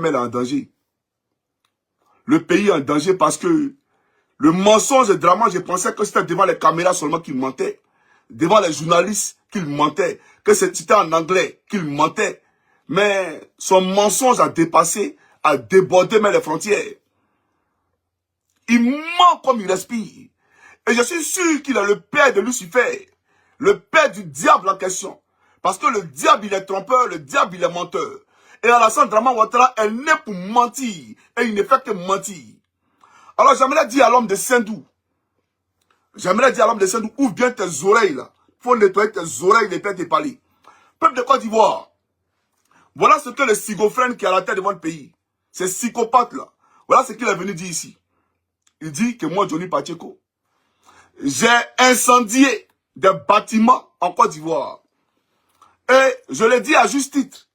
est en danger. Le pays est en danger parce que le mensonge et le drama, je pensais que c'était devant les caméras seulement qu'il mentait. Devant les journalistes qu'il mentait. Que c'était en anglais qu'il mentait. Mais son mensonge a dépassé, a débordé même les frontières. Il ment comme il respire. Et je suis sûr qu'il est le père de Lucifer. Le père du diable en question. Parce que le diable, il est trompeur, le diable, il est menteur. Et Alassane Draman Ouattara est né pour mentir. Et il ne fait que mentir. Alors j'aimerais dire à l'homme de Sendou. J'aimerais dire à l'homme de Sendou, ouvre bien tes oreilles là. Il faut nettoyer tes oreilles, les tes palais. Peuple de Côte d'Ivoire. Voilà ce que le schizophrène qui est à la tête de votre pays. Ces psychopathes là. Voilà ce qu'il est venu dire ici. Il dit que moi, Johnny Pacheco, j'ai incendié des bâtiments en Côte d'Ivoire. Et je l'ai dit à juste titre.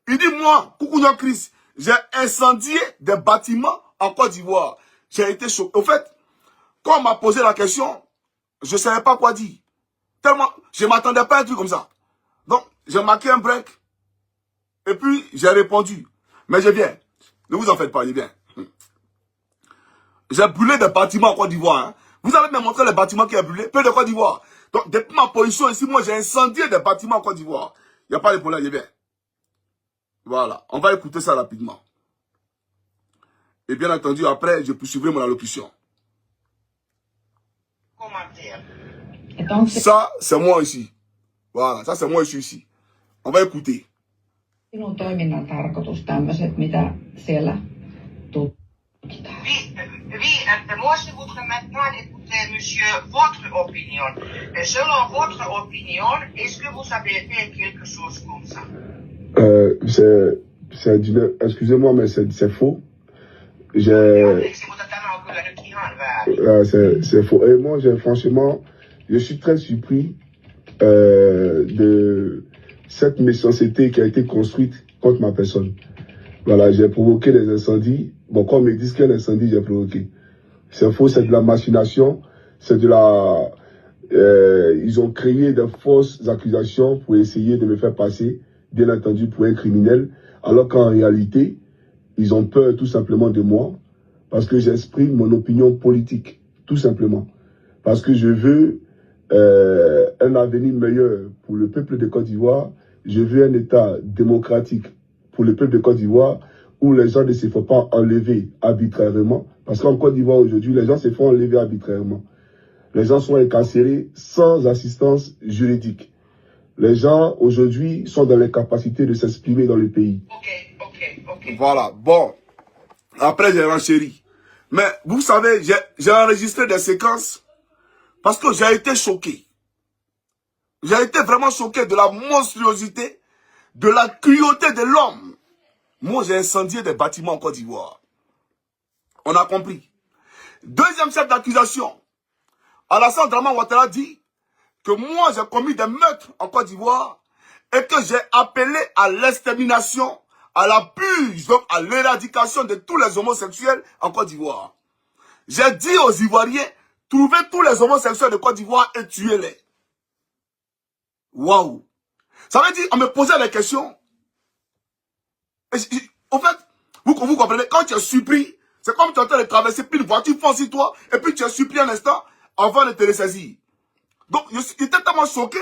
Il dit, moi, Koukounian Chris, j'ai incendié des bâtiments en Côte d'Ivoire. J'ai été choqué. Au fait, quand on m'a posé la question, je ne savais pas quoi dire. Tellement, je ne m'attendais pas à un truc comme ça. Donc, j'ai marqué un break. Et puis, j'ai répondu. Mais je viens. Ne vous en faites pas, je viens. J'ai brûlé des bâtiments en Côte d'Ivoire. Hein. Vous avez même montré les bâtiments qui ont brûlé. Peu de Côte d'Ivoire. Donc, depuis ma position ici, moi, j'ai incendié des bâtiments en Côte d'Ivoire. Il n'y a pas de problème, je viens. Voilà. On va écouter ça rapidement. Et bien entendu, après, je poursuivrai mon allocution. Ça, c'est moi ici. Voilà. Ça, c'est moi ici. On va écouter. Sinun toiminnan tarkoitus tämmöiset, mitä siellä tutkitaan? Oui, moi je voudrais maintenant écouter, monsieur, votre opinion. Selon votre opinion, est-ce que vous avez fait quelque chose comme ça? Excusez-moi, mais c'est faux. C'est faux. Et moi, franchement, je suis très surpris de cette méchanceté qui a été construite contre ma personne. Voilà, j'ai provoqué des incendies. Bon, quand on me dit quel incendie j'ai provoqué, c'est faux, c'est de la machination, c'est de la... ils ont créé de fausses accusations pour essayer de me faire passer, bien entendu, pour un criminel, alors qu'en réalité, ils ont peur tout simplement de moi, parce que j'exprime mon opinion politique, tout simplement. Parce que je veux un avenir meilleur pour le peuple de Côte d'Ivoire, je veux un État démocratique pour le peuple de Côte d'Ivoire, où les gens ne se font pas enlever arbitrairement. Parce qu'en Côte d'Ivoire aujourd'hui, les gens se font enlever arbitrairement. Les gens sont incarcérés sans assistance juridique. Les gens aujourd'hui sont dans l'incapacité de s'exprimer dans le pays. Ok. Voilà, bon. Après, j'ai renchéri. Mais vous savez, j'ai enregistré des séquences parce que j'ai été choqué. J'ai été vraiment choqué de la monstruosité, de la cruauté de l'homme. Moi, j'ai incendié des bâtiments en Côte d'Ivoire. On a compris. Deuxième chef d'accusation. Alassane Draman Ouattara dit que moi, j'ai commis des meurtres en Côte d'Ivoire et que j'ai appelé à l'extermination, à la purge, donc à l'éradication de tous les homosexuels en Côte d'Ivoire. J'ai dit aux Ivoiriens, trouvez tous les homosexuels de Côte d'Ivoire et tuez-les. Waouh! Ça veut dire, on me posait des questions. Au fait, vous comprenez, quand tu es surpris, c'est comme tu es en train de traverser, puis une voiture fonce sur toi, et puis tu es surpris un instant avant de te ressaisir. Donc, j'étais tellement choqué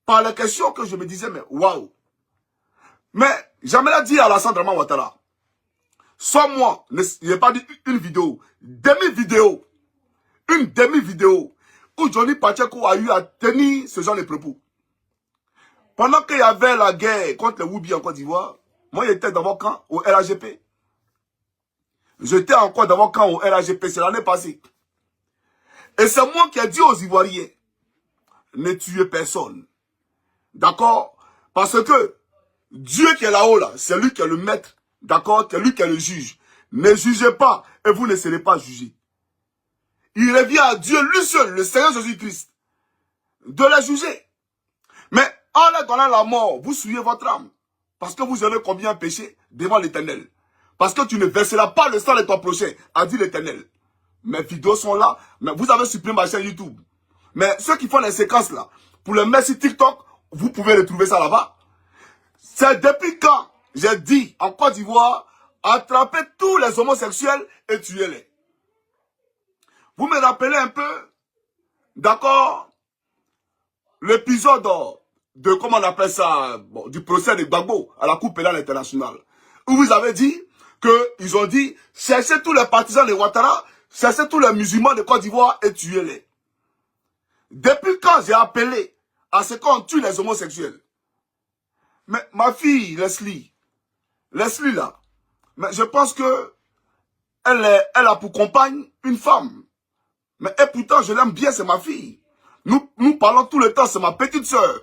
par les questions que je me disais, mais waouh! Mais j'aimerais dire à Alassane Draman Ouattara, sans moi, je n'ai pas dit une vidéo, demi-vidéo, une demi-vidéo, où Johnny Pacheco a eu à tenir ce genre de propos. Pendant qu'il y avait la guerre contre les Woubi en Côte d'Ivoire, moi j'étais dans mon camp au RAGP. J'étais encore dans mon camp au RAGP, c'est l'année passée. Et c'est moi qui ai dit aux Ivoiriens, ne tuez personne. D'accord? Parce que Dieu qui est là-haut, là, c'est lui qui est le maître. D'accord? C'est lui qui est le juge. Ne jugez pas et vous ne serez pas jugés. Il revient à Dieu, lui seul, le Seigneur Jésus-Christ, de les juger. Mais en leur donnant la mort, vous souillez votre âme. Parce que vous aurez combien péché devant l'Éternel. Parce que tu ne verseras pas le sang de ton prochain, a dit l'Éternel. Mes vidéos sont là, mais vous avez supprimé ma chaîne YouTube. Mais ceux qui font les séquences là, pour le mettre sur TikTok, vous pouvez retrouver ça là-bas. C'est depuis quand j'ai dit en Côte d'Ivoire, attrapez tous les homosexuels et tuez-les. Vous me rappelez un peu, d'accord, l'épisode de, comment on appelle ça, bon, du procès de Gbagbo à la Cour pénale internationale, où vous avez dit qu'ils ont dit, cherchez tous les partisans de Ouattara, cherchez tous les musulmans de Côte d'Ivoire et tuez-les. Depuis quand j'ai appelé à ce qu'on tue les homosexuels? Mais ma fille, Leslie là, mais je pense que elle a pour compagne une femme. Mais et pourtant, je l'aime bien, c'est ma fille. Nous parlons tout le temps, c'est ma petite sœur.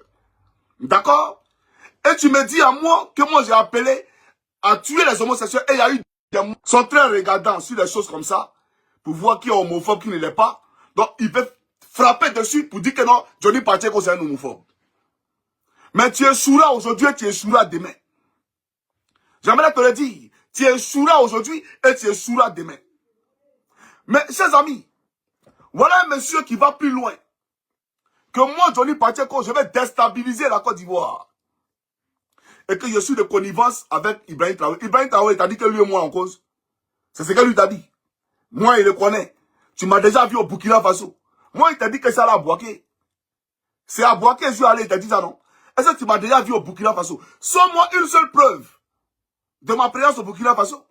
D'accord? Et tu me dis à moi que moi j'ai appelé à tuer les homosexuels. Et il y a eu des gens qui sont très regardants sur des choses comme ça, pour voir qui est homophobe, qui ne l'est pas. Donc, ils peuvent frapper dessus pour dire que non, Johnny Pacheco c'est un homophobe. Mais tu échoueras aujourd'hui et tu échoueras demain. J'aimerais te le dire. Tu échoueras aujourd'hui et tu échoueras demain. Mais, chers amis, voilà un monsieur qui va plus loin. Que moi, Johnny Pacheco, je vais déstabiliser la Côte d'Ivoire. Et que je suis de connivence avec Ibrahim Traoré. Ibrahim Traoré t'a dit que lui et moi en cause. C'est ce que lui t'a dit. Moi, il le connaît. Tu m'as déjà vu au Burkina Faso. Moi, il t'a dit que c'est à Bouaké. C'est à Bouaké, je suis allé, il t'a dit ça, non? Est-ce que tu m'as déjà vu au Burkina Faso? Sors-moi une seule preuve de ma présence au Burkina Faso.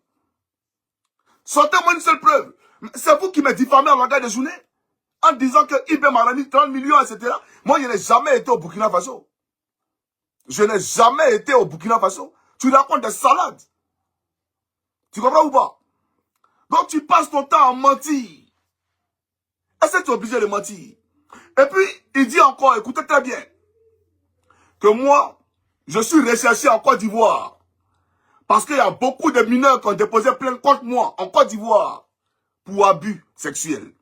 Sortez-moi une seule preuve. C'est vous qui me diffamez en langage de journée en disant que Ibn m'a rendu 30 millions, etc. Moi, je n'ai jamais été au Burkina Faso. Je n'ai jamais été au Burkina Faso. Tu racontes des salades. Tu comprends ou pas? Donc, tu passes ton temps à mentir. Est-ce que tu es obligé de mentir? Et puis, il dit encore, écoutez très bien, que moi, je suis recherché en Côte d'Ivoire. Parce qu'il y a beaucoup de mineurs qui ont déposé plainte contre moi en Côte d'Ivoire pour abus sexuels.